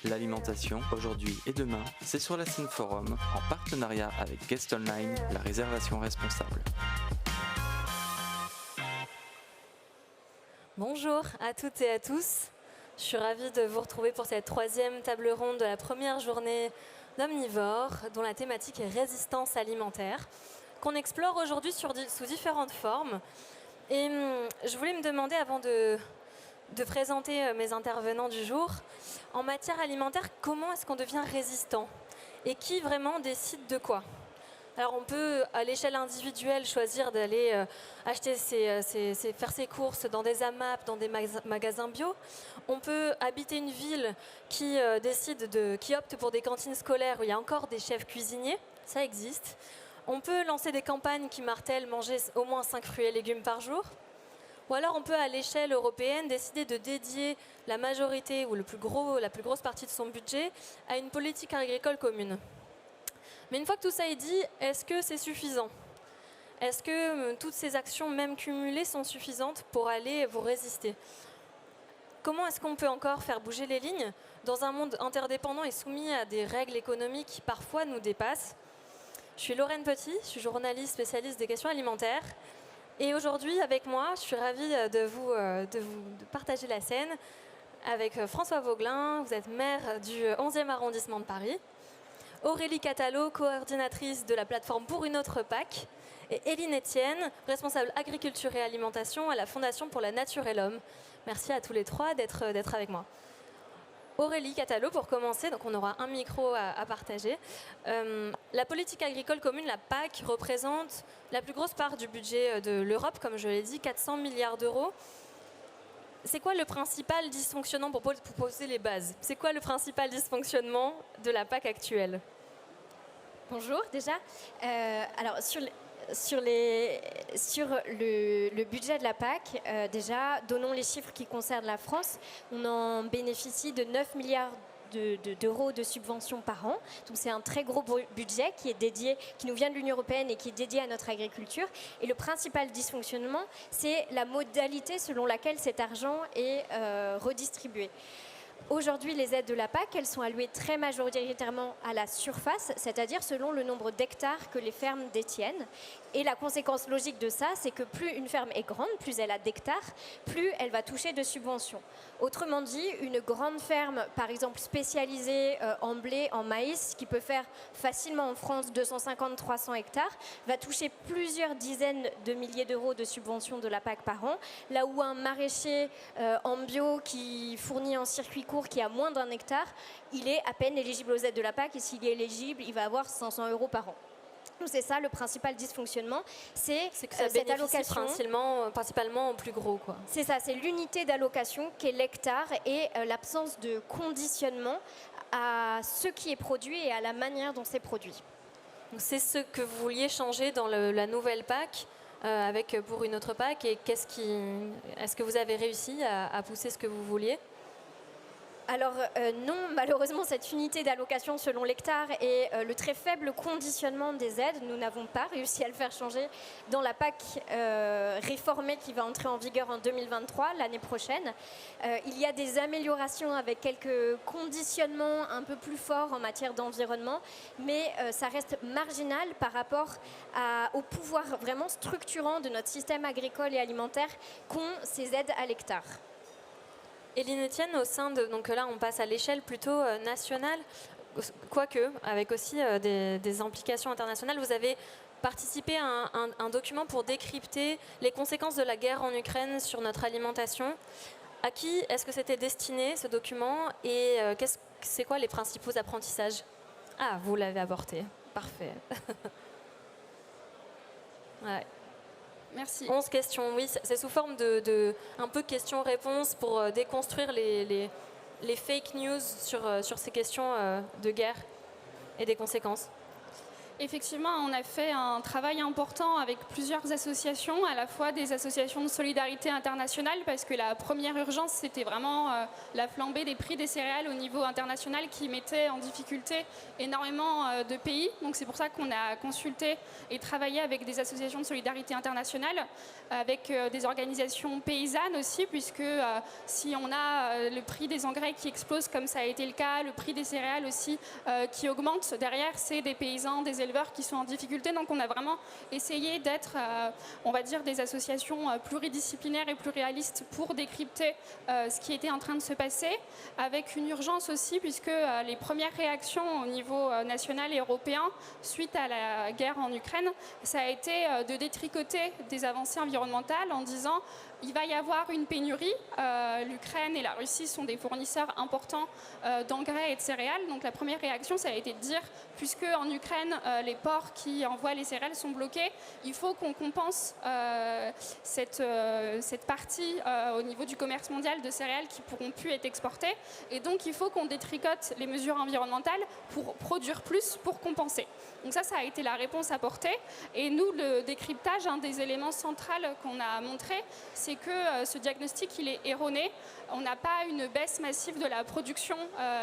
L'alimentation, aujourd'hui et demain, c'est sur la scène Forum, en partenariat avec Guest Online, la réservation responsable. Bonjour à toutes et à tous. Je suis ravie de vous retrouver pour cette troisième table ronde de la première journée d'Omnivore, dont la thématique est résistance alimentaire, qu'on explore aujourd'hui sous différentes formes. Et je voulais me demander, avant de présenter mes intervenants du jour, en matière alimentaire, comment est-ce qu'on devient résistant? Et qui vraiment décide de quoi? Alors on peut, à l'échelle individuelle, choisir d'aller acheter faire ses courses dans des AMAP, dans des magasins bio. On peut habiter une ville qui opte pour des cantines scolaires où il y a encore des chefs cuisiniers. Ça existe. On peut lancer des campagnes qui martèlent manger au moins 5 fruits et légumes par jour. Ou alors on peut, à l'échelle européenne, décider de dédier la majorité ou la plus grosse partie de son budget à une politique agricole commune. Mais une fois que tout ça est dit, est-ce que c'est suffisant? Est-ce que toutes ces actions, même cumulées, sont suffisantes pour aller vous résister? Comment est-ce qu'on peut encore faire bouger les lignes dans un monde interdépendant et soumis à des règles économiques qui parfois nous dépassent? Je suis Lorraine Petit, je suis journaliste spécialiste des questions alimentaires. Et aujourd'hui, avec moi, je suis ravie de partager la scène avec François Vauglin. Vous êtes maire du 11e arrondissement de Paris. Aurélie Catalo, coordinatrice de la plateforme Pour une autre PAC. Et Éline Etienne, responsable agriculture et alimentation à la Fondation pour la Nature et l'Homme. Merci à tous les trois d'être avec moi. Aurélie Catalo, pour commencer, donc on aura un micro à partager. La politique agricole commune, la PAC, représente la plus grosse part du budget de l'Europe, comme je l'ai dit, 400 milliards d'euros. C'est quoi le principal dysfonctionnement, pour poser les bases, c'est quoi le principal dysfonctionnement de la PAC actuelle? Bonjour déjà. Alors sur le budget de la PAC, déjà, donnons les chiffres qui concernent la France. On en bénéficie de 9 milliards d'euros de subventions par an. Donc c'est un très gros budget qui nous vient de l'Union européenne et qui est dédié à notre agriculture. Et le principal dysfonctionnement, c'est la modalité selon laquelle cet argent est redistribué. Aujourd'hui, les aides de la PAC, elles sont allouées très majoritairement à la surface, c'est-à-dire selon le nombre d'hectares que les fermes détiennent. Et la conséquence logique de ça, c'est que plus une ferme est grande, plus elle a d'hectares, plus elle va toucher de subventions. Autrement dit, une grande ferme, par exemple spécialisée en blé, en maïs, qui peut faire facilement en France 250-300 hectares, va toucher plusieurs dizaines de milliers d'euros de subventions de la PAC par an, là où un maraîcher en bio qui fournit en circuit court, qui a moins d'un hectare, il est à peine éligible aux aides de la PAC, et s'il est éligible, il va avoir 500 euros par an. C'est ça le principal dysfonctionnement, c'est que ça cette allocation principalement au plus gros, quoi. C'est ça, c'est l'unité d'allocation qui est l'hectare et l'absence de conditionnement à ce qui est produit et à la manière dont c'est produit. C'est ce que vous vouliez changer dans la nouvelle PAC avec Pour une autre PAC, et est-ce que vous avez réussi à pousser ce que vous vouliez? Alors non, malheureusement, cette unité d'allocation selon l'hectare et le très faible conditionnement des aides, nous n'avons pas réussi à le faire changer dans la PAC réformée qui va entrer en vigueur en 2023, l'année prochaine. Il y a des améliorations avec quelques conditionnements un peu plus forts en matière d'environnement, mais ça reste marginal par rapport au pouvoir vraiment structurant de notre système agricole et alimentaire qu'ont ces aides à l'hectare. Éline Etienne, au sein de... Donc là, on passe à l'échelle plutôt nationale, quoique, avec aussi des implications internationales. Vous avez participé à un document pour décrypter les conséquences de la guerre en Ukraine sur notre alimentation. À qui est-ce que c'était destiné, ce document, et c'est quoi les principaux apprentissages? Ah, vous l'avez aborté. Parfait. Ouais. Merci. 11 questions, oui, c'est sous forme de un peu questions-réponses pour déconstruire les fake news sur ces questions de guerre et des conséquences. Effectivement, on a fait un travail important avec plusieurs associations, à la fois des associations de solidarité internationale, parce que la première urgence, c'était vraiment la flambée des prix des céréales au niveau international qui mettait en difficulté énormément de pays. Donc c'est pour ça qu'on a consulté et travaillé avec des associations de solidarité internationale, avec des organisations paysannes aussi, puisque si on a le prix des engrais qui explose, comme ça a été le cas, le prix des céréales aussi qui augmente, derrière, c'est des paysans, des éleveurs qui sont en difficulté. Donc on a vraiment essayé d'être, on va dire, des associations pluridisciplinaires et plurialistes pour décrypter ce qui était en train de se passer, avec une urgence aussi, puisque les premières réactions au niveau national et européen, suite à la guerre en Ukraine, ça a été de détricoter des avancées environnementales en disant il va y avoir une pénurie. L'Ukraine et la Russie sont des fournisseurs importants d'engrais et de céréales. Donc la première réaction, ça a été de dire, puisque en Ukraine, les ports qui envoient les céréales sont bloqués, il faut qu'on compense cette partie au niveau du commerce mondial de céréales qui ne pourront plus être exportées. Et donc il faut qu'on détricote les mesures environnementales pour produire plus, pour compenser. Donc ça a été la réponse apportée. Et nous, le décryptage, un des éléments centraux qu'on a montré, c'est que ce diagnostic, il est erroné. On n'a pas une baisse massive de la production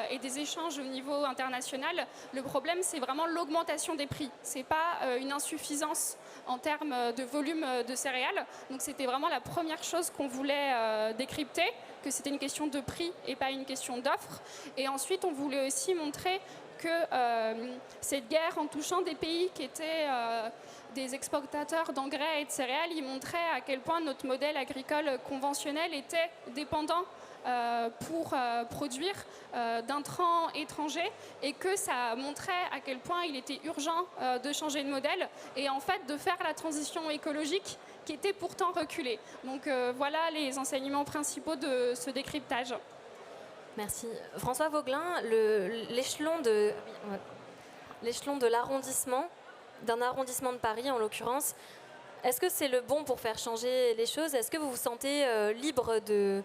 et des échanges au niveau international. Le problème, c'est vraiment l'augmentation des prix. Ce n'est pas une insuffisance en termes de volume de céréales. Donc c'était vraiment la première chose qu'on voulait décrypter, que c'était une question de prix et pas une question d'offre. Et ensuite, on voulait aussi montrer que cette guerre, en touchant des pays qui étaient des exportateurs d'engrais et de céréales, il montrait à quel point notre modèle agricole conventionnel était dépendant pour produire d'intrants étrangers, et que ça montrait à quel point il était urgent de changer de modèle et en fait de faire la transition écologique qui était pourtant reculée. Donc voilà les enseignements principaux de ce décryptage. Merci. François Vauglin, l'échelon de l'arrondissement, d'un arrondissement de Paris en l'occurrence, est-ce que c'est le bon pour faire changer les choses? Est-ce que vous vous sentez libre de,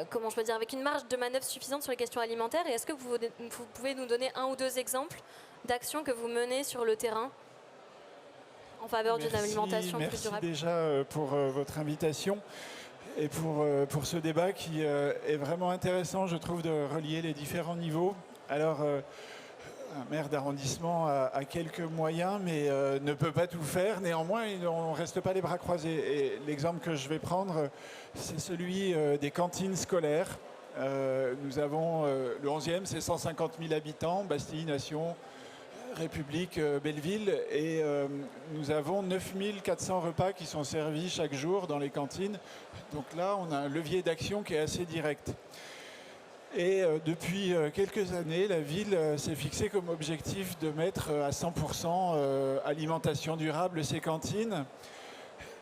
comment je peux dire, avec une marge de manœuvre suffisante sur les questions alimentaires? Et est-ce que vous pouvez nous donner un ou deux exemples d'actions que vous menez sur le terrain en faveur d'une alimentation plus durable? Merci déjà pour votre invitation et pour ce débat qui est vraiment intéressant, je trouve, de relier les différents niveaux. Alors, un maire d'arrondissement a quelques moyens, mais ne peut pas tout faire. Néanmoins, on ne reste pas les bras croisés. Et l'exemple que je vais prendre, c'est celui des cantines scolaires. Nous avons le 11e, c'est 150 000 habitants, Bastille, Nation, République, Belleville, et nous avons 9 400 repas qui sont servis chaque jour dans les cantines. Donc là, on a un levier d'action qui est assez direct. Et depuis quelques années, la ville s'est fixée comme objectif de mettre à 100% alimentation durable ces cantines.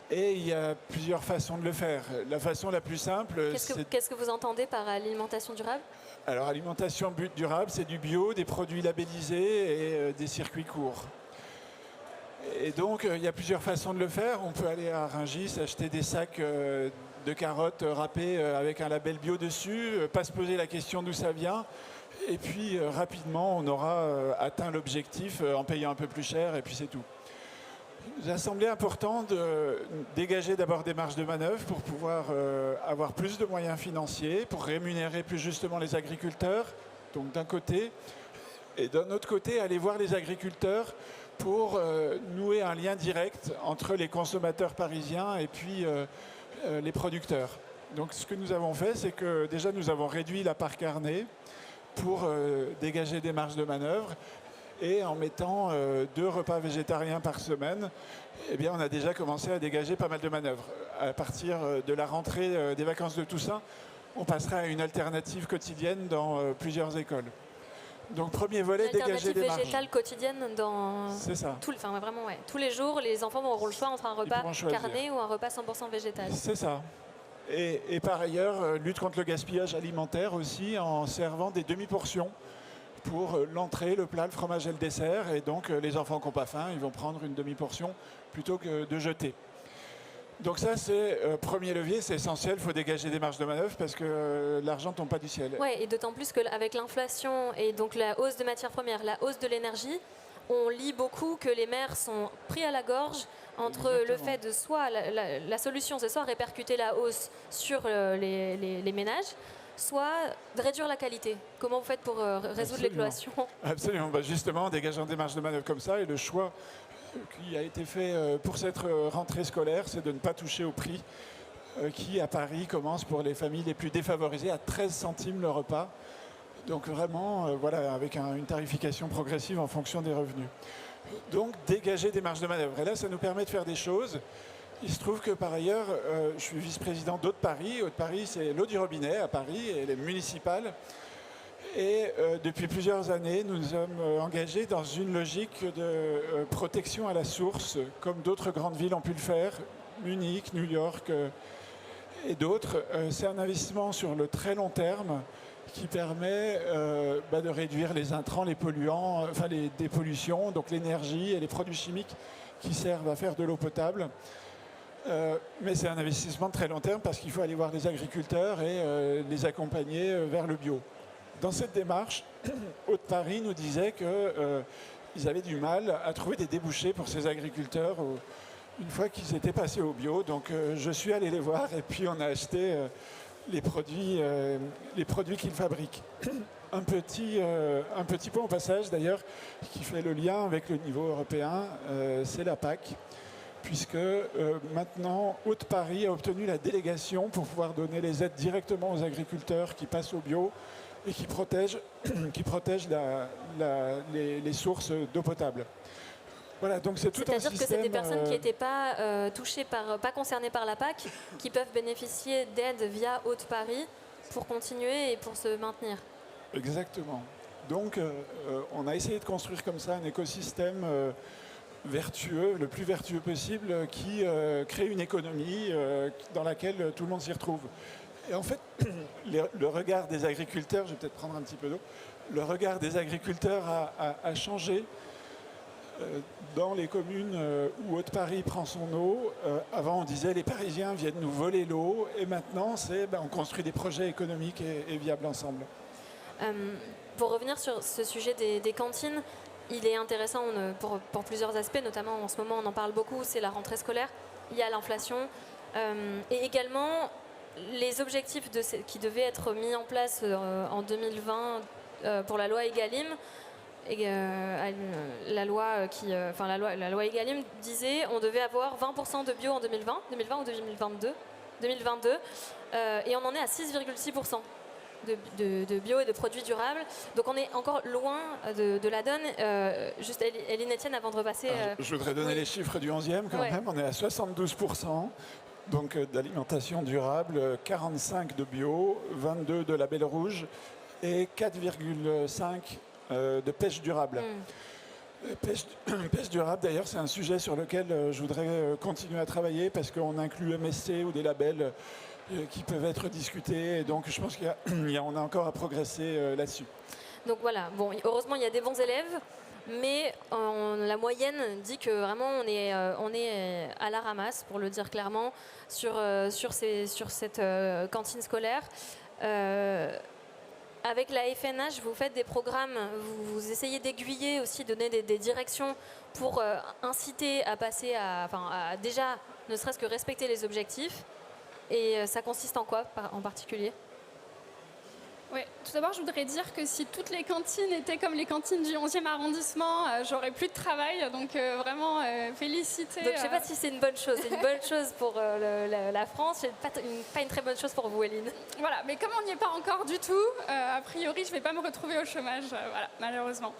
Et il y a plusieurs façons de le faire. La façon la plus simple, Qu'est-ce que vous entendez par alimentation durable? Alors, alimentation durable, c'est du bio, des produits labellisés et des circuits courts. Et donc, il y a plusieurs façons de le faire. On peut aller à Rungis, acheter des sacs de carottes râpées avec un label bio dessus, pas se poser la question d'où ça vient. Et puis, rapidement, on aura atteint l'objectif en payant un peu plus cher, et puis c'est tout. Il nous a semblé important de dégager d'abord des marges de manœuvre pour pouvoir avoir plus de moyens financiers, pour rémunérer plus justement les agriculteurs, donc d'un côté, et d'un autre côté, aller voir les agriculteurs pour nouer un lien direct entre les consommateurs parisiens et puis les producteurs. Donc ce que nous avons fait, c'est que déjà nous avons réduit la part carnée pour dégager des marges de manœuvre. Et en mettant 2 repas végétariens par semaine, eh bien, on a déjà commencé à dégager pas mal de manœuvres. À partir de la rentrée des vacances de Toussaint, on passera à une alternative quotidienne dans plusieurs écoles. Donc, premier volet, dégager des marges. Alternative végétale quotidienne dans... C'est ça. Vraiment, ouais. Tous les jours, les enfants auront le choix entre un repas carné ou un repas 100% végétal. C'est ça. Et par ailleurs, lutte contre le gaspillage alimentaire aussi, en servant des demi-portions pour l'entrée, le plat, le fromage et le dessert. Et donc, les enfants qui n'ont pas faim, ils vont prendre une demi-portion plutôt que de jeter. Donc ça, c'est premier levier, c'est essentiel. Il faut dégager des marges de manœuvre parce que l'argent ne tombe pas du ciel. Oui, et d'autant plus qu'avec l'inflation et donc la hausse de matières premières, la hausse de l'énergie, on lit beaucoup que les maires sont pris à la gorge entre le fait de soit la solution, c'est soit répercuter la hausse sur les ménages, soit de réduire la qualité. Comment vous faites pour résoudre l'équation? Absolument. Bah, justement, en dégageant des marges de manœuvre comme ça, et le choix qui a été fait pour cette rentrée scolaire, c'est de ne pas toucher au prix qui, à Paris, commence pour les familles les plus défavorisées à 13 centimes le repas. Donc vraiment, voilà, avec une tarification progressive en fonction des revenus. Donc dégager des marges de manœuvre. Et là, ça nous permet de faire des choses. Il se trouve que par ailleurs, je suis vice-président d'Eau de Paris. Eau de Paris, c'est l'eau du robinet à Paris, et elle est municipale. Et depuis plusieurs années, nous nous sommes engagés dans une logique de protection à la source, comme d'autres grandes villes ont pu le faire, Munich, New York et d'autres. C'est un investissement sur le très long terme qui permet de réduire les intrants, les polluants, enfin les dépollutions, donc l'énergie et les produits chimiques qui servent à faire de l'eau potable. Mais c'est un investissement de très long terme parce qu'il faut aller voir les agriculteurs et les accompagner vers le bio. Dans cette démarche, Eau de Paris nous disait qu'ils avaient du mal à trouver des débouchés pour ces agriculteurs une fois qu'ils étaient passés au bio. Donc je suis allé les voir et puis on a acheté les produits qu'ils fabriquent. Un petit point au passage d'ailleurs qui fait le lien avec le niveau européen, c'est la PAC, puisque maintenant Eau de Paris a obtenu la délégation pour pouvoir donner les aides directement aux agriculteurs qui passent au bio et qui protègent les sources d'eau potable. Voilà, donc c'est tout un système. C'est-à-dire que c'est des personnes qui n'étaient pas pas concernées par la PAC, qui peuvent bénéficier d'aides via Eau de Paris pour continuer et pour se maintenir. Exactement. Donc on a essayé de construire comme ça un écosystème vertueux, le plus vertueux possible, qui crée une économie dans laquelle tout le monde s'y retrouve. Et en fait, le regard des agriculteurs, je vais peut-être prendre un petit peu d'eau, le regard des agriculteurs a changé dans les communes où Eau de Paris prend son eau. Avant, on disait les Parisiens viennent nous voler l'eau, et maintenant, on construit des projets économiques et viables ensemble. Pour revenir sur ce sujet des cantines, il est intéressant pour plusieurs aspects, notamment en ce moment, on en parle beaucoup, c'est la rentrée scolaire, il y a l'inflation, et également les objectifs qui devaient être mis en place en 2020 pour la loi Egalim. La loi Egalim disait on devait avoir 20% de bio en 2020 ou 2022, et on en est à 6,6% de bio et de produits durables. Donc on est encore loin de la donne. Juste Eline Etienne, avant de repasser... Je voudrais donner les chiffres du 11e quand même. On est à 72%. Donc d'alimentation durable, 45 de bio, 22 de label rouge et 4,5 de pêche durable. Pêche durable, d'ailleurs, c'est un sujet sur lequel je voudrais continuer à travailler parce qu'on inclut MSC ou des labels qui peuvent être discutés. Et donc je pense qu'on a encore à progresser là-dessus. Donc voilà, bon, heureusement il y a des bons élèves. Mais la moyenne dit que vraiment on est à la ramasse, pour le dire clairement, sur cette cantine scolaire. Avec la FNH, vous faites des programmes, vous essayez d'aiguiller aussi, donner des directions pour inciter à passer à déjà, ne serait-ce que respecter les objectifs. Et ça consiste en quoi en particulier ? Oui, tout d'abord, je voudrais dire que si toutes les cantines étaient comme les cantines du 11e arrondissement, j'aurais plus de travail. Donc vraiment, féliciter. Donc je ne sais pas si c'est une bonne chose. C'est une bonne chose pour la France. C'est pas une très bonne chose pour vous, Eline. Voilà, mais comme on n'y est pas encore du tout, a priori, je ne vais pas me retrouver au chômage, voilà, malheureusement.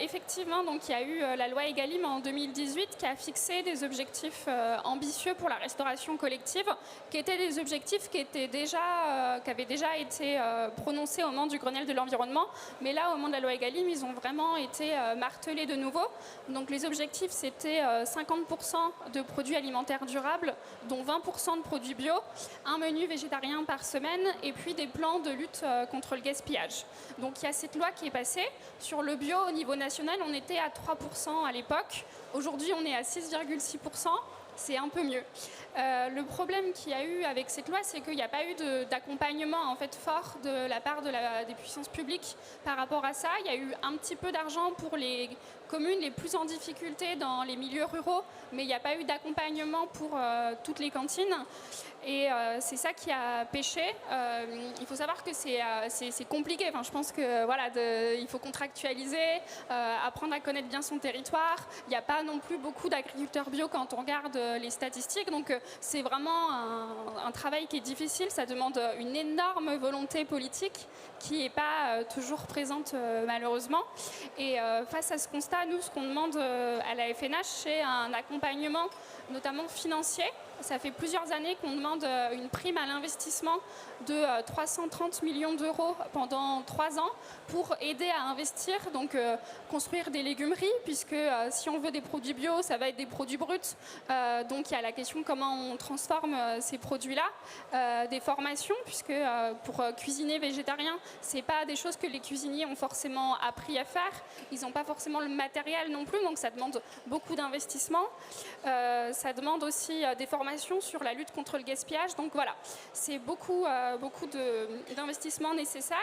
Effectivement, donc, il y a eu la loi Egalim en 2018 qui a fixé des objectifs ambitieux pour la restauration collective, qui étaient des objectifs qui avaient déjà été prononcés au moment du Grenelle de l'environnement, mais là, au moment de la loi Egalim, ils ont vraiment été martelés de nouveau. Donc les objectifs, c'était 50% de produits alimentaires durables, dont 20% de produits bio, un menu végétarien par semaine, et puis des plans de lutte contre le gaspillage. Donc il y a cette loi qui est passée. Sur le bio, au niveau national, on était à 3% à l'époque. Aujourd'hui, on est à 6,6%. c'est un peu mieux. Le problème qu'il y a eu avec cette loi, c'est qu'il n'y a pas eu d'accompagnement en fait, fort de la part des puissances publiques par rapport à ça. Il y a eu un petit peu d'argent pour les communes les plus en difficulté dans les milieux ruraux, mais il n'y a pas eu d'accompagnement pour toutes les cantines. Et c'est ça qui a pêché. Il faut savoir que c'est compliqué. Enfin, je pense que voilà, il faut contractualiser, apprendre à connaître bien son territoire. Il n'y a pas non plus beaucoup d'agriculteurs bio quand on regarde les statistiques. Donc c'est vraiment un travail qui est difficile. Ça demande une énorme volonté politique qui n'est pas toujours présente malheureusement. Et face à ce constat, nous, ce qu'on demande à la FNH, c'est un accompagnement notamment financier. Ça fait plusieurs années qu'on demande une prime à l'investissement de 330 millions d'euros pendant 3 ans pour aider à investir, donc construire des légumeries, puisque si on veut des produits bio, ça va être des produits bruts. Donc il y a la question comment on transforme ces produits-là. Des formations, puisque pour cuisiner végétarien, c'est pas des choses que les cuisiniers ont forcément appris à faire. Ils n'ont pas forcément le matériel non plus, donc ça demande beaucoup d'investissement. Ça demande aussi des formations sur la lutte contre le gaspillage. Donc voilà, c'est beaucoup d'investissements nécessaires.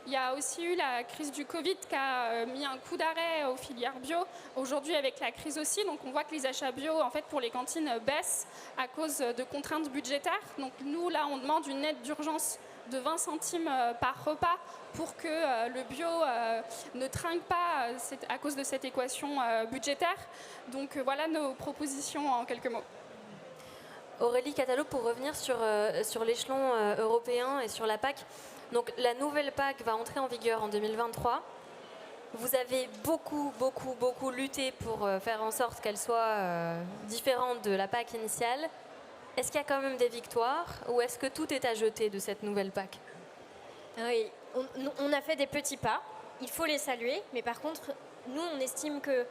Il y a aussi eu la crise du Covid qui a mis un coup d'arrêt aux filières bio. Aujourd'hui, avec la crise aussi, donc on voit que les achats bio, en fait, pour les cantines baissent à cause de contraintes budgétaires. Donc nous, là, on demande une aide d'urgence de 20 centimes par repas pour que le bio ne trinque pas à cause de cette équation budgétaire. Donc voilà nos propositions en quelques mots. Aurélie Catalo, pour revenir sur l'échelon européen et sur la PAC, donc la nouvelle PAC va entrer en vigueur en 2023. Vous avez beaucoup lutté pour faire en sorte qu'elle soit différente de la PAC initiale. Est-ce qu'il y a quand même des victoires ou est-ce que tout est à jeter de cette nouvelle PAC ? Oui, on a fait des petits pas, il faut les saluer, mais par contre, nous, on estime que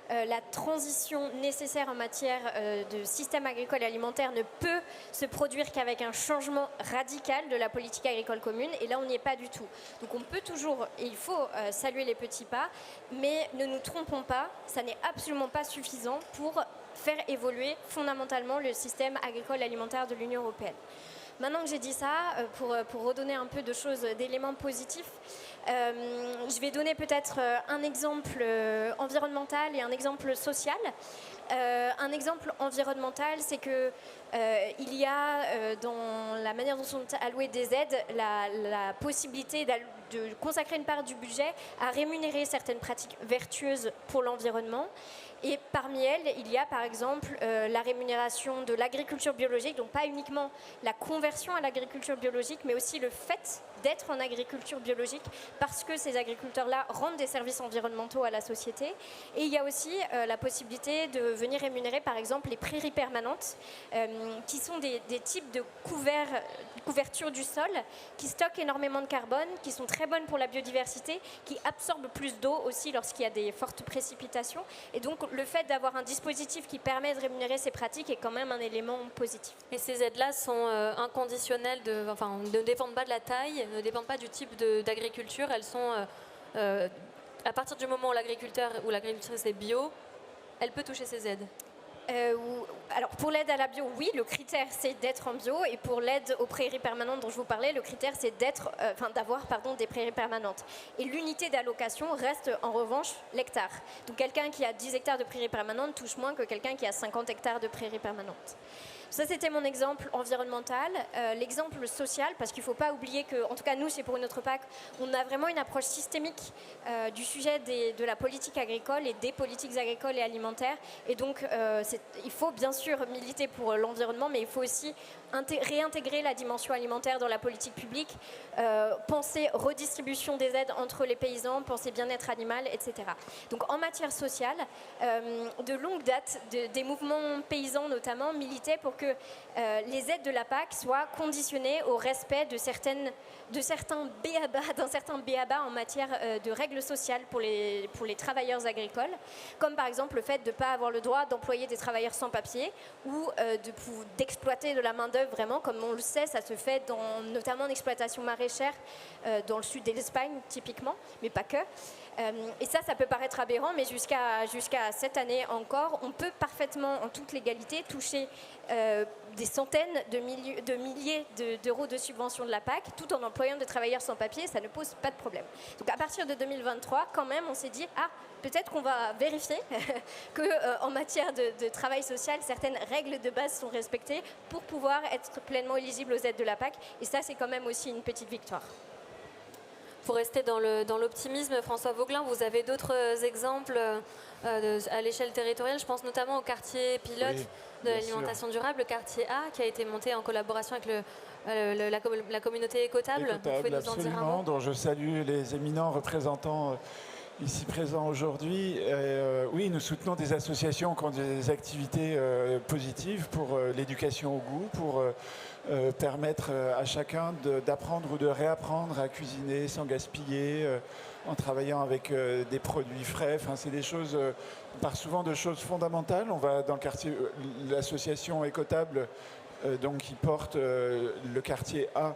la transition nécessaire en matière de système agricole et alimentaire ne peut se produire qu'avec un changement radical de la politique agricole commune, et là, on n'y est pas du tout. Donc on peut toujours, et il faut saluer les petits pas, mais ne nous trompons pas, ça n'est absolument pas suffisant pour faire évoluer fondamentalement le système agricole et alimentaire de l'Union européenne. Maintenant que j'ai dit ça, pour redonner un peu de choses, d'éléments positifs, je vais donner peut-être un exemple environnemental et un exemple social. Un exemple environnemental, c'est que il y a dans la manière dont sont allouées des aides la possibilité de consacrer une part du budget à rémunérer certaines pratiques vertueuses pour l'environnement. Et parmi elles, il y a par exemple la rémunération de l'agriculture biologique, donc pas uniquement la conversion à l'agriculture biologique, mais aussi le fait d'être en agriculture biologique parce que ces agriculteurs-là rendent des services environnementaux à la société. Et il y a aussi la possibilité de venir rémunérer par exemple les prairies permanentes, qui sont des types de couverture du sol, qui stockent énormément de carbone, qui sont très bonnes pour la biodiversité, qui absorbent plus d'eau aussi lorsqu'il y a des fortes précipitations. Et donc le fait d'avoir un dispositif qui permet de rémunérer ces pratiques est quand même un élément positif. Et ces aides-là sont inconditionnelles, ne dépendent pas de la taille, ne dépendent pas du type d'agriculture. Elles sont, à partir du moment où l'agriculteur ou l'agricultrice est bio, elle peut toucher ces aides. Alors pour l'aide à la bio, oui, le critère c'est d'être en bio, et pour l'aide aux prairies permanentes dont je vous parlais, le critère c'est d'avoir des prairies permanentes. Et l'unité d'allocation reste en revanche l'hectare. Donc quelqu'un qui a 10 hectares de prairies permanentes touche moins que quelqu'un qui a 50 hectares de prairies permanentes. Ça, c'était mon exemple environnemental. L'exemple social, parce qu'il ne faut pas oublier que, en tout cas nous, c'est pour une autre PAC, on a vraiment une approche systémique du sujet de la politique agricole et des politiques agricoles et alimentaires. Et donc, il faut bien sûr militer pour l'environnement, mais il faut aussi réintégrer la dimension alimentaire dans la politique publique, penser redistribution des aides entre les paysans, penser bien-être animal, etc. Donc en matière sociale, de longue date, des mouvements paysans notamment militaient pour que les aides de la PAC soient conditionnées au respect d'un certain b.a.-ba en matière de règles sociales pour les travailleurs agricoles, comme par exemple le fait de ne pas avoir le droit d'employer des travailleurs sans papier ou d'exploiter de la main-d'œuvre preuve vraiment, comme on le sait, ça se fait notamment en exploitation maraîchère dans le sud de l'Espagne typiquement, mais pas que. Et ça peut paraître aberrant, mais jusqu'à cette année encore, on peut parfaitement, en toute légalité, toucher des centaines de milliers d'euros de subventions de la PAC, tout en employant des travailleurs sans papier, ça ne pose pas de problème. Donc à partir de 2023, quand même, on s'est dit, peut-être qu'on va vérifier qu'en matière de travail social, certaines règles de base sont respectées pour pouvoir être pleinement éligible aux aides de la PAC. Et ça, c'est quand même aussi une petite victoire. Pour rester dans l'optimisme, François Vauglin, vous avez d'autres exemples à l'échelle territoriale. Je pense notamment au quartier pilote de l'alimentation durable, le quartier A, qui a été monté en collaboration avec la communauté écotable. Écotable, vous pouvez nous en dire un mot ? dont je salue les éminents représentants ici présents aujourd'hui. Oui, nous soutenons des associations qui ont des activités positives pour l'éducation au goût, pour permettre à chacun d'apprendre ou de réapprendre à cuisiner sans gaspiller, en travaillant avec des produits frais. Enfin, c'est des choses, on parle souvent de choses fondamentales. On va dans le quartier, l'association Écotable, donc qui porte le quartier A,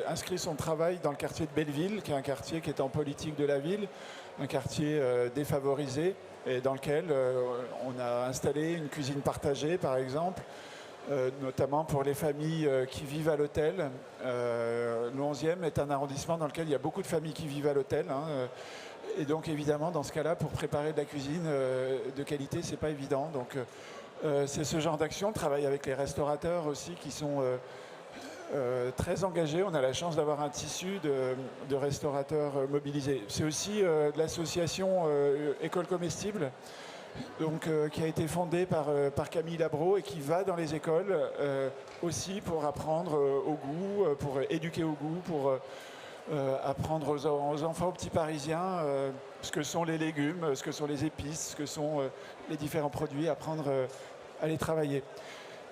inscrit son travail dans le quartier de Belleville, qui est un quartier qui est en politique de la ville, un quartier défavorisé, et dans lequel on a installé une cuisine partagée, par exemple, notamment pour les familles qui vivent à l'hôtel. Le 11e est un arrondissement dans lequel il y a beaucoup de familles qui vivent à l'hôtel. Et donc, évidemment, dans ce cas-là, pour préparer de la cuisine de qualité, c'est pas évident. Donc, c'est ce genre d'action. On travaille avec les restaurateurs aussi qui sont très engagés. On a la chance d'avoir un tissu de restaurateurs mobilisés. C'est aussi de l'association École Comestible, donc, qui a été fondée par Camille Labro et qui va dans les écoles aussi pour apprendre au goût, pour éduquer au goût, pour apprendre aux enfants, aux petits Parisiens, ce que sont les légumes, ce que sont les épices, ce que sont les différents produits, apprendre à les travailler.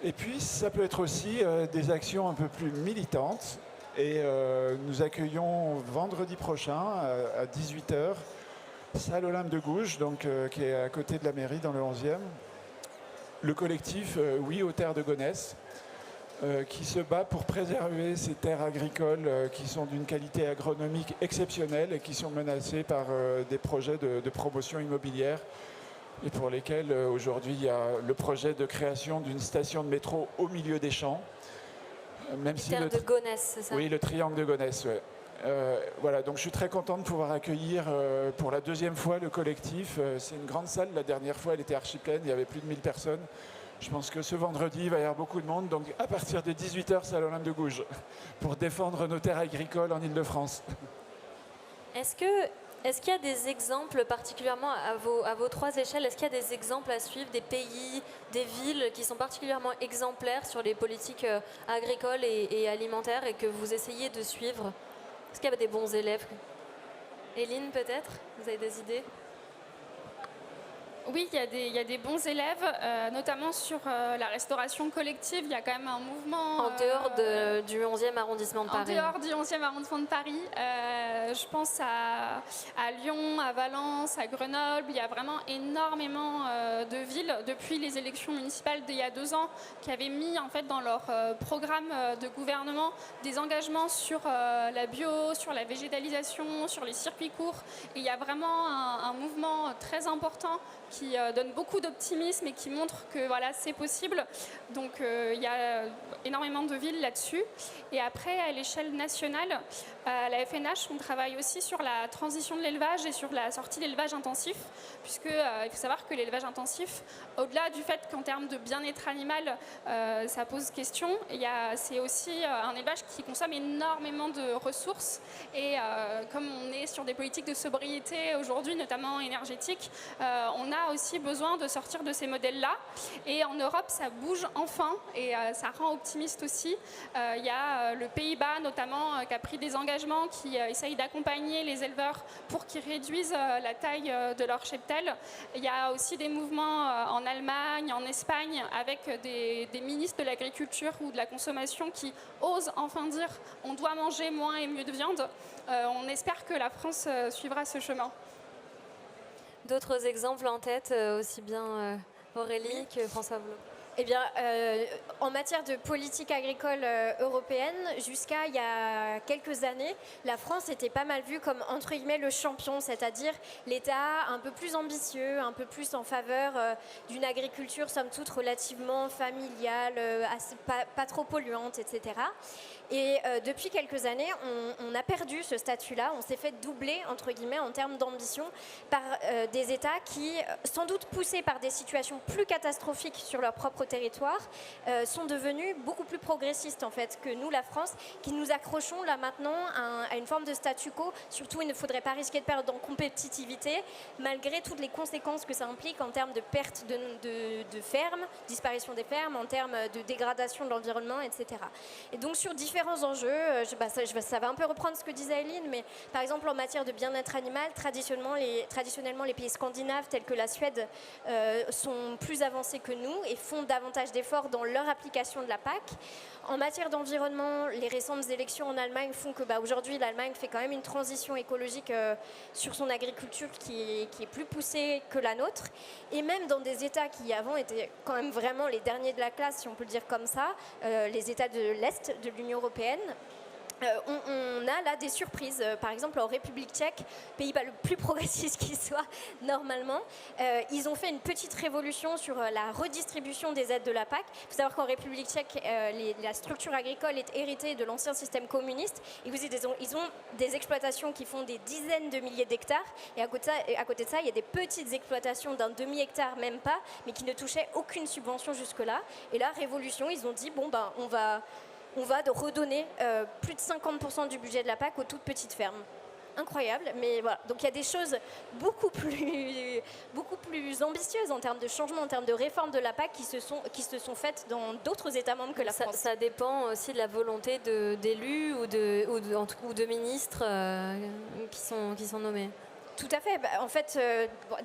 Et puis, ça peut être aussi des actions un peu plus militantes. Et nous accueillons vendredi prochain à 18h, salle Olympe de Gouges, donc, qui est à côté de la mairie dans le 11e, le collectif Oui aux terres de Gonesse, qui se bat pour préserver ces terres agricoles qui sont d'une qualité agronomique exceptionnelle et qui sont menacées par des projets de promotion immobilière et pour lesquels aujourd'hui il y a le projet de création d'une station de métro au milieu des champs. Même si de Gonesse, c'est ça ? Oui, le triangle de Gonesse, ouais. Voilà, donc je suis très content de pouvoir accueillir pour la deuxième fois le collectif. C'est une grande salle, la dernière fois elle était archi pleine, il y avait plus de 1000 personnes. Je pense que ce vendredi il va y avoir beaucoup de monde, donc à partir de 18h, salle Olympe de Gouges, pour défendre nos terres agricoles en Ile-de-France. Est-ce qu'il y a des exemples particulièrement à vos trois échelles, est-ce qu'il y a des exemples à suivre, des pays, des villes qui sont particulièrement exemplaires sur les politiques agricoles et alimentaires et que vous essayez de suivre ? Est-ce qu'il y a des bons élèves ? Éline, peut-être ? Vous avez des idées ? Oui, il y a des bons élèves, notamment sur la restauration collective. Il y a quand même un mouvement... En dehors du 11e arrondissement de Paris. En dehors du 11e arrondissement de Paris. Je pense à Lyon, à Valence, à Grenoble. Il y a vraiment énormément de villes, depuis les élections municipales d'il y a 2 ans, qui avaient mis en fait, dans leur programme de gouvernement des engagements sur la bio, sur la végétalisation, sur les circuits courts. Et il y a vraiment un mouvement très important qui donne beaucoup d'optimisme et qui montre que voilà, c'est possible. Donc il y a énormément de villes là-dessus. Et après, à l'échelle nationale, à la FNH, on travaille aussi sur la transition de l'élevage et sur la sortie de l'élevage intensif, puisque il faut savoir que l'élevage intensif, au-delà du fait qu'en termes de bien-être animal, ça pose question, c'est aussi un élevage qui consomme énormément de ressources. Et comme on est sur des politiques de sobriété aujourd'hui, notamment énergétiques, on a aussi besoin de sortir de ces modèles-là. Et en Europe, ça bouge enfin et ça rend optimiste aussi. Il y a le Pays-Bas notamment qui a pris des engagements, qui essaye d'accompagner les éleveurs pour qu'ils réduisent la taille de leur cheptel. Il y a aussi des mouvements en Allemagne, en Espagne, avec des ministres de l'agriculture ou de la consommation qui osent enfin dire on doit manger moins et mieux de viande. On espère que la France suivra ce chemin. D'autres exemples en tête, aussi bien Aurélie que François Vauglin ? Eh bien, en matière de politique agricole européenne, jusqu'à il y a quelques années, la France était pas mal vue comme, entre guillemets, le champion, c'est-à-dire l'État un peu plus ambitieux, un peu plus en faveur d'une agriculture, somme toute, relativement familiale, pas trop polluante, etc. Et depuis quelques années, on a perdu ce statut-là, on s'est fait doubler, entre guillemets, en termes d'ambition par des États qui, sans doute poussés par des situations plus catastrophiques sur leur propre territoire, sont devenus beaucoup plus progressistes en fait que nous, la France, qui nous accrochons là maintenant à une forme de statu quo. Surtout, il ne faudrait pas risquer de perdre en compétitivité, malgré toutes les conséquences que ça implique en termes de perte de fermes, disparition des fermes, en termes de dégradation de l'environnement, etc. Et donc sur différents enjeux, ça va un peu reprendre ce que disait Eileen, mais par exemple en matière de bien-être animal, traditionnellement les pays scandinaves tels que la Suède sont plus avancés que nous et font davantage d'efforts dans leur application de la PAC. En matière d'environnement, les récentes élections en Allemagne font que aujourd'hui l'Allemagne fait quand même une transition écologique sur son agriculture qui est plus poussée que la nôtre. Et même dans des États qui avant étaient quand même vraiment les derniers de la classe, si on peut le dire comme ça, les États de l'Est de l'Union européenne, on a là des surprises. Par exemple, en République tchèque, pays le plus progressiste qui soit normalement, ils ont fait une petite révolution sur la redistribution des aides de la PAC. Il faut savoir qu'en République tchèque, la structure agricole est héritée de l'ancien système communiste. Ils ont des exploitations qui font des dizaines de milliers d'hectares. Et à côté de ça, il y a des petites exploitations d'un demi-hectare, même pas, mais qui ne touchaient aucune subvention jusque-là. Et là, révolution, ils ont dit, on va redonner plus de 50% du budget de la PAC aux toutes petites fermes. Incroyable, mais voilà. Donc il y a des choses beaucoup plus ambitieuses en termes de changement, en termes de réforme de la PAC qui se sont faites dans d'autres États membres que la France. Ça dépend aussi de la volonté d'élus ou de ministres qui sont nommés. Tout à fait. En fait,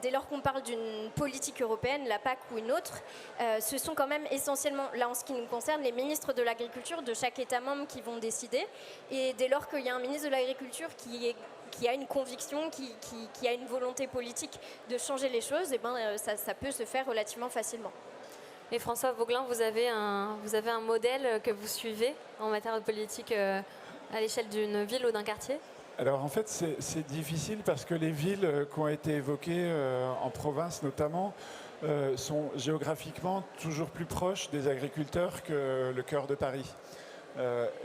dès lors qu'on parle d'une politique européenne, la PAC ou une autre, ce sont quand même essentiellement, là en ce qui nous concerne, les ministres de l'Agriculture de chaque État membre qui vont décider. Et dès lors qu'il y a un ministre de l'Agriculture qui a une conviction, qui a une volonté politique de changer les choses, ça peut se faire relativement facilement. Et François Vauglin, vous avez un modèle que vous suivez en matière de politique à l'échelle d'une ville ou d'un quartier ? Alors en fait c'est difficile parce que les villes qui ont été évoquées en province notamment sont géographiquement toujours plus proches des agriculteurs que le cœur de Paris.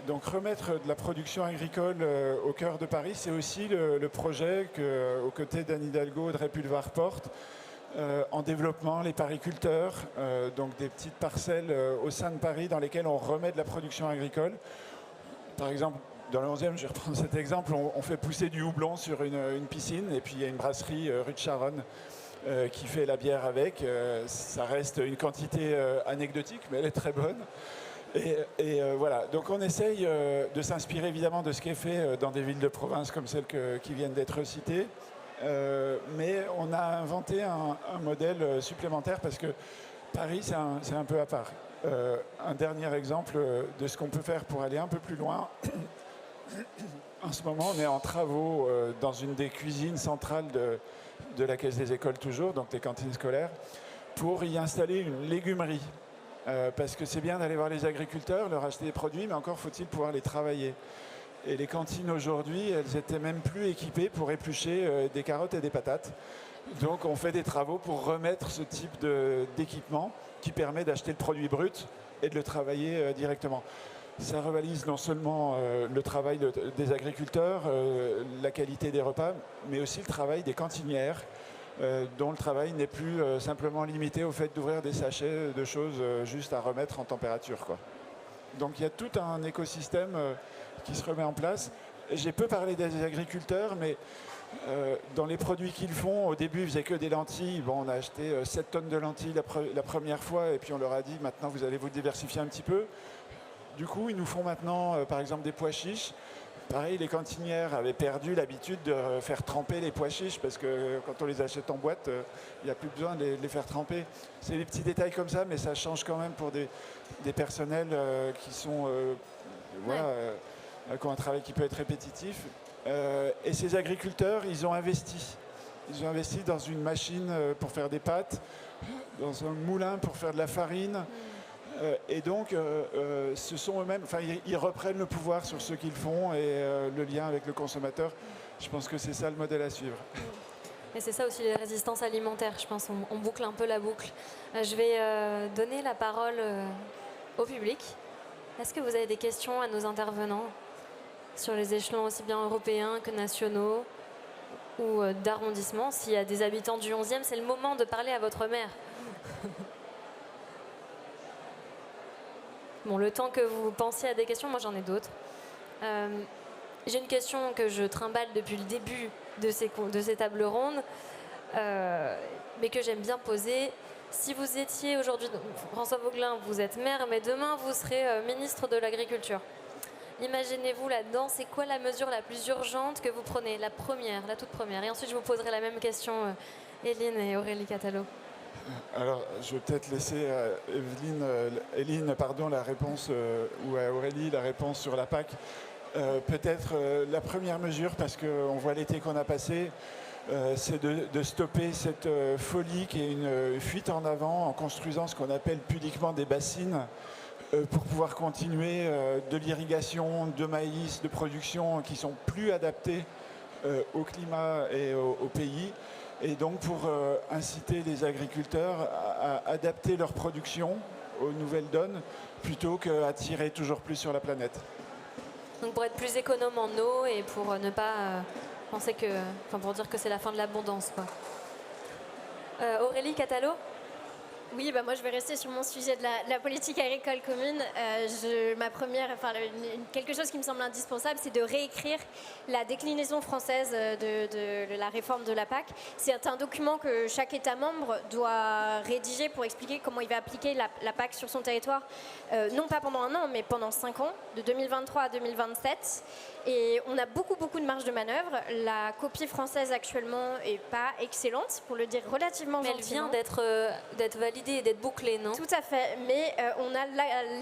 Donc remettre de la production agricole au cœur de Paris, c'est aussi le projet qu'aux côtés d'Anne Hidalgo, Audrey Pulvar porte en développement les pariculteurs, donc des petites parcelles au sein de Paris dans lesquelles on remet de la production agricole. Par exemple, dans le 11e, je vais reprendre cet exemple, on fait pousser du houblon sur une piscine et puis il y a une brasserie rue de Charonne qui fait la bière avec. Ça reste une quantité anecdotique, mais elle est très bonne. Et voilà, donc on essaye de s'inspirer évidemment de ce qui est fait dans des villes de province comme celles qui viennent d'être citées. Mais on a inventé un modèle supplémentaire parce que Paris, c'est un peu à part. Un dernier exemple de ce qu'on peut faire pour aller un peu plus loin. En ce moment, on est en travaux dans une des cuisines centrales de la Caisse des écoles toujours, donc des cantines scolaires, pour y installer une légumerie. Parce que c'est bien d'aller voir les agriculteurs, leur acheter des produits, mais encore faut-il pouvoir les travailler. Et les cantines aujourd'hui, elles étaient même plus équipées pour éplucher des carottes et des patates. Donc on fait des travaux pour remettre ce type d'équipement qui permet d'acheter le produit brut et de le travailler directement. Ça revalise non seulement le travail des agriculteurs, la qualité des repas, mais aussi le travail des cantinières, dont le travail n'est plus simplement limité au fait d'ouvrir des sachets de choses juste à remettre en température, quoi. Donc il y a tout un écosystème qui se remet en place. J'ai peu parlé des agriculteurs, mais dans les produits qu'ils font, au début ils faisaient que des lentilles. Bon, on a acheté 7 tonnes de lentilles la première fois, et puis on leur a dit maintenant vous allez vous diversifier un petit peu. Du coup, ils nous font maintenant, par exemple, des pois chiches. Pareil, les cantinières avaient perdu l'habitude de faire tremper les pois chiches parce que quand on les achète en boîte, il n'y a plus besoin de les faire tremper. C'est des petits détails comme ça, mais ça change quand même pour des personnels qui sont, qui ont un travail qui peut être répétitif. Et ces agriculteurs, ils ont investi. Ils ont investi dans une machine pour faire des pâtes, dans un moulin pour faire de la farine. Et donc, ce sont eux-mêmes, enfin, ils reprennent le pouvoir sur ce qu'ils font et le lien avec le consommateur. Je pense que c'est ça le modèle à suivre. Et c'est ça aussi les résistances alimentaires, je pense, on boucle un peu la boucle. Je vais donner la parole au public. Est-ce que vous avez des questions à nos intervenants sur les échelons aussi bien européens que nationaux ou d'arrondissement? S'il y a des habitants du 11e, c'est le moment de parler à votre maire. Bon, le temps que vous pensiez à des questions, moi j'en ai d'autres. J'ai une question que je trimballe depuis le début de ces tables rondes, mais que j'aime bien poser. Si vous étiez aujourd'hui, François Vaugelin, vous êtes maire, mais demain vous serez ministre de l'Agriculture. Imaginez-vous là-dedans, c'est quoi la mesure la plus urgente que vous prenez? La première, la toute première. Et ensuite je vous poserai la même question, Éline et Aurélie Catalo. Alors, je vais peut-être laisser à Éline, la réponse, ou à Aurélie la réponse sur la PAC. Peut-être la première mesure, parce qu'on voit l'été qu'on a passé, c'est de stopper cette folie qui est une fuite en avant en construisant ce qu'on appelle pudiquement des bassines pour pouvoir continuer de l'irrigation, de maïs, de production qui sont plus adaptées au climat et au pays. Et donc pour inciter les agriculteurs à adapter leur production aux nouvelles donnes plutôt qu'à tirer toujours plus sur la planète. Donc pour être plus économe en eau et pour ne pas penser que, enfin pour dire que c'est la fin de l'abondance, quoi. Aurélie Catalo? Oui, bah moi je vais rester sur mon sujet de la politique agricole commune. Quelque chose qui me semble indispensable, c'est de réécrire la déclinaison française de la réforme de la PAC. C'est un document que chaque État membre doit rédiger pour expliquer comment il va appliquer la PAC sur son territoire, non pas pendant 1 an, mais pendant 5 ans, de 2023 à 2027. Et on a beaucoup de marge de manœuvre. La copie française actuellement est pas excellente, pour le dire relativement gentiment. Mais elle vient d'être validée et d'être bouclée, non? Tout à fait, mais on a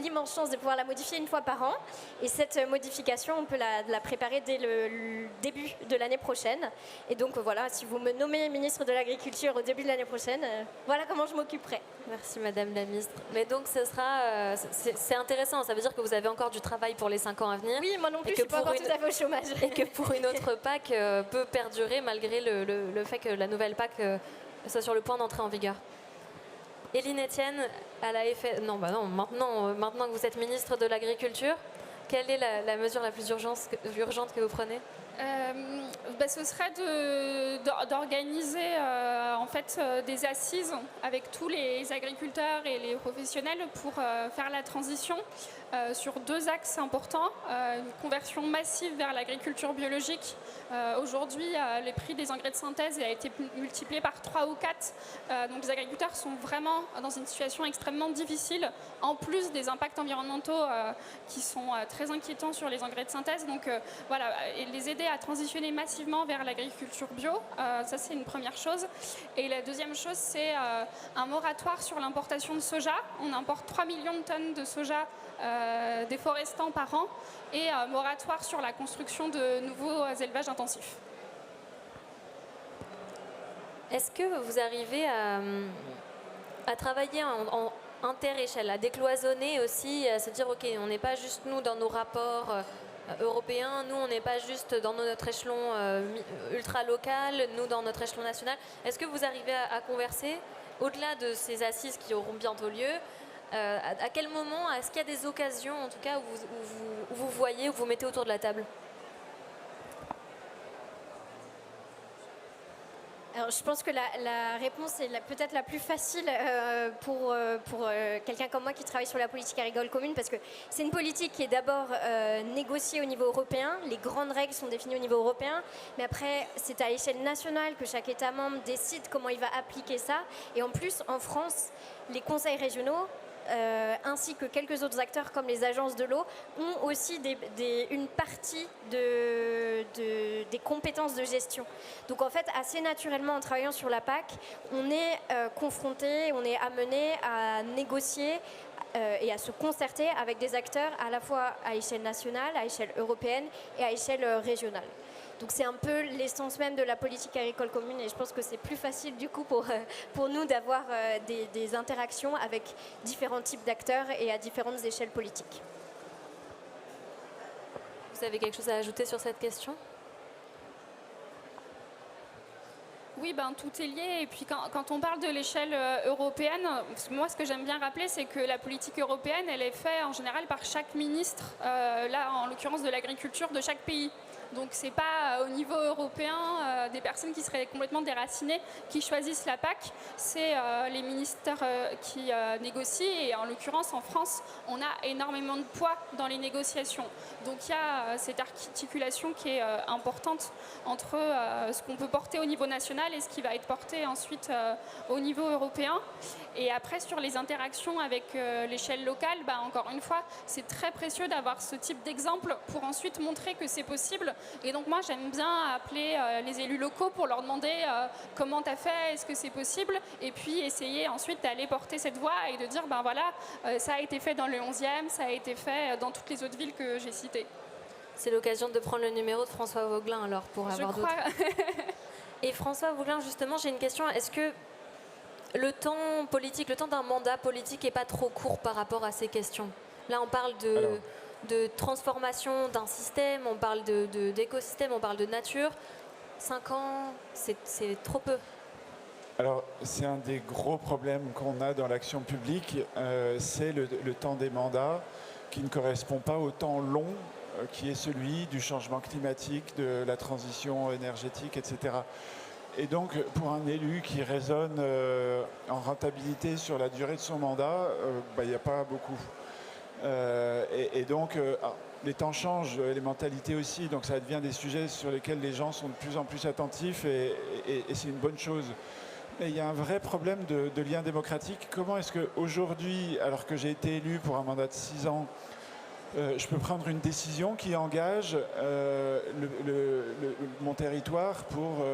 l'immense chance de pouvoir la modifier 1 fois par an. Et cette modification, on peut la préparer dès le début de l'année prochaine. Et donc voilà, si vous me nommez ministre de l'Agriculture au début de l'année prochaine, voilà comment je m'occuperai. Merci Madame la Ministre. Mais donc ce sera, c'est intéressant, ça veut dire que vous avez encore du travail pour les 5 ans à venir. Oui, moi non plus, je suis pas encore tout à fait au chômage. Et que pour une autre PAC peut perdurer malgré le fait que la nouvelle PAC soit sur le point d'entrer en vigueur. Éline Etienne, à la maintenant que vous êtes ministre de l'Agriculture, quelle est la mesure la plus urgente que vous prenez? Ce serait d'organiser des assises avec tous les agriculteurs et les professionnels pour faire la transition sur 2 axes importants. Une conversion massive vers l'agriculture biologique. Aujourd'hui, le prix des engrais de synthèse a été multiplié par 3 ou 4. Donc les agriculteurs sont vraiment dans une situation extrêmement difficile, en plus des impacts environnementaux qui sont très inquiétants sur les engrais de synthèse. Donc et les aider à transitionner massivement vers l'agriculture bio, ça c'est une première chose. Et la deuxième chose, c'est un moratoire sur l'importation de soja. On importe 3 millions de tonnes de soja déforestants par an, et un moratoire sur la construction de nouveaux élevages intensifs. Est-ce que vous arrivez à travailler en inter-échelle, à décloisonner aussi, à se dire ok, on n'est pas juste nous dans nos rapports européens, nous on n'est pas juste dans notre échelon ultra-local, nous dans notre échelon national. Est-ce que vous arrivez à converser au-delà de ces assises qui auront bientôt lieu? À quel moment, est-ce qu'il y a des occasions en tout cas où vous voyez, où vous mettez autour de la table? Alors, je pense que la réponse est peut-être la plus facile pour quelqu'un comme moi qui travaille sur la politique agricole commune, parce que c'est une politique qui est d'abord négociée au niveau européen. Les grandes règles sont définies au niveau européen, mais après, c'est à l'échelle nationale que chaque État membre décide comment il va appliquer ça. Et en plus, en France, les conseils régionaux, ainsi que quelques autres acteurs comme les agences de l'eau, ont aussi une partie des compétences de gestion. Donc en fait, assez naturellement, en travaillant sur la PAC, on est confronté, on est amené à négocier et à se concerter avec des acteurs à la fois à échelle nationale, à échelle européenne et à échelle régionale. Donc c'est un peu l'essence même de la politique agricole commune et je pense que c'est plus facile du coup pour nous d'avoir des interactions avec différents types d'acteurs et à différentes échelles politiques. Vous avez quelque chose à ajouter sur cette question ? Oui, tout est lié. Et puis quand on parle de l'échelle européenne, moi ce que j'aime bien rappeler, c'est que la politique européenne, elle est faite en général par chaque ministre, là en l'occurrence de l'agriculture de chaque pays. Donc c'est pas au niveau européen des personnes qui seraient complètement déracinées qui choisissent la PAC, c'est les ministères qui négocient et en l'occurrence en France on a énormément de poids dans les négociations. Donc il y a cette articulation qui est importante entre ce qu'on peut porter au niveau national et ce qui va être porté ensuite au niveau européen. Et après sur les interactions avec l'échelle locale, encore une fois c'est très précieux d'avoir ce type d'exemple pour ensuite montrer que c'est possible. Et donc moi j'aime bien appeler les élus locaux pour leur demander comment tu as fait, est-ce que c'est possible, et puis essayer ensuite d'aller porter cette voix et de dire ça a été fait dans le 11e, ça a été fait dans toutes les autres villes que j'ai citées. C'est l'occasion de prendre le numéro de François Vauglin alors pour avoir d'autres. Et François Vauglin, justement, j'ai une question. Est-ce que le temps politique, le temps d'un mandat politique n'est pas trop court par rapport à ces questions ? Là, on parle de transformation d'un système, on parle d'écosystème, on parle de nature. 5 ans, c'est trop peu. Alors, c'est un des gros problèmes qu'on a dans l'action publique, c'est le temps des mandats qui ne correspond pas au temps long qui est celui du changement climatique, de la transition énergétique, etc. Et donc, pour un élu qui raisonne en rentabilité sur la durée de son mandat, il n'y a pas beaucoup. Et donc, les temps changent, les mentalités aussi, donc ça devient des sujets sur lesquels les gens sont de plus en plus attentifs et c'est une bonne chose. Mais il y a un vrai problème de lien démocratique. Comment est-ce qu'aujourd'hui, alors que j'ai été élu pour un mandat de 6 ans, je peux prendre une décision qui engage mon territoire pour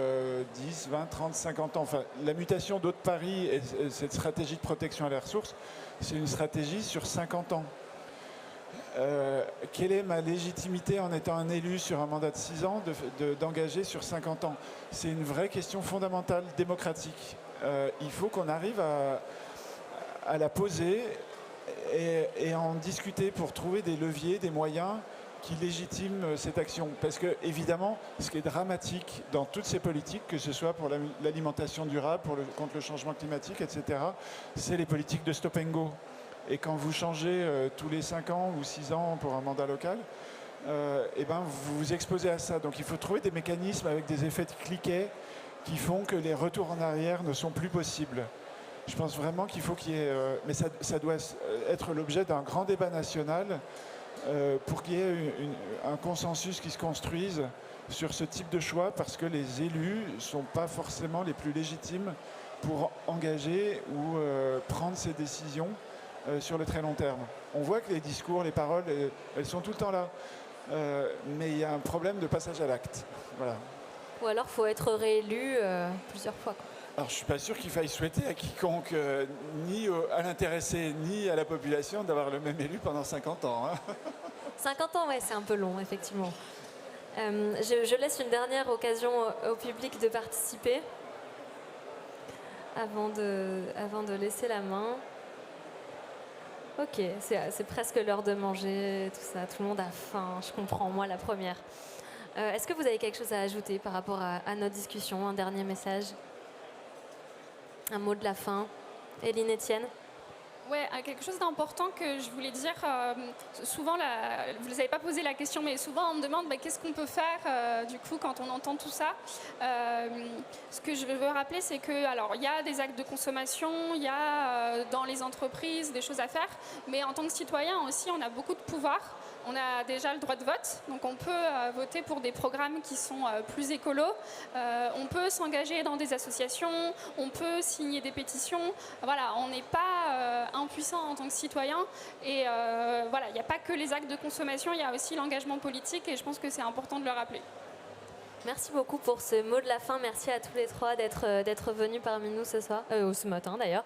10, 20, 30, 50 ans. Enfin, la mutation d'Eau de Paris et cette stratégie de protection à la ressource, c'est une stratégie sur 50 ans. Quelle est ma légitimité en étant un élu sur un mandat de 6 ans d'engager sur 50 ans? C'est une vraie question fondamentale démocratique. Il faut qu'on arrive à la poser et en discuter pour trouver des leviers, des moyens qui légitiment cette action. Parce que, évidemment, ce qui est dramatique dans toutes ces politiques, que ce soit pour l'alimentation durable, contre le changement climatique, etc., c'est les politiques de stop and go. Et quand vous changez tous les 5 ans ou 6 ans pour un mandat local, vous vous exposez à ça. Donc il faut trouver des mécanismes avec des effets de cliquet qui font que les retours en arrière ne sont plus possibles. Je pense vraiment qu'il faut qu'il y ait... mais ça doit être l'objet d'un grand débat national pour qu'il y ait un consensus qui se construise sur ce type de choix, parce que les élus ne sont pas forcément les plus légitimes pour engager ou prendre ces décisions sur le très long terme. On voit que les discours, les paroles, elles sont tout le temps là. Mais il y a un problème de passage à l'acte. Voilà. Ou alors, il faut être réélu plusieurs fois. Alors, je ne suis pas sûr qu'il faille souhaiter à quiconque, ni à l'intéressé, ni à la population, d'avoir le même élu pendant 50 ans. Hein. 50 ans, ouais, c'est un peu long, effectivement. Je laisse une dernière occasion au public de participer avant de laisser la main. Ok, c'est presque l'heure de manger, tout ça. Tout le monde a faim, je comprends, moi la première. Est-ce que vous avez quelque chose à ajouter par rapport à notre discussion? Un dernier message? Un mot de la fin? Éline Etienne? Ouais, quelque chose d'important que je voulais dire, souvent, vous n'avez pas posé la question, mais souvent on me demande qu'est-ce qu'on peut faire du coup quand on entend tout ça. Ce que je veux rappeler, c'est que, alors, il y a des actes de consommation, il y a dans les entreprises des choses à faire, mais en tant que citoyen aussi, on a beaucoup de pouvoir. On a déjà le droit de vote, donc on peut voter pour des programmes qui sont plus écolos. On peut s'engager dans des associations, on peut signer des pétitions. Voilà, on n'est pas impuissant en tant que citoyen. Et voilà, il n'y a pas que les actes de consommation, il y a aussi l'engagement politique et je pense que c'est important de le rappeler. Merci beaucoup pour ce mot de la fin. Merci à tous les trois d'être venus parmi nous ce soir, ce matin d'ailleurs.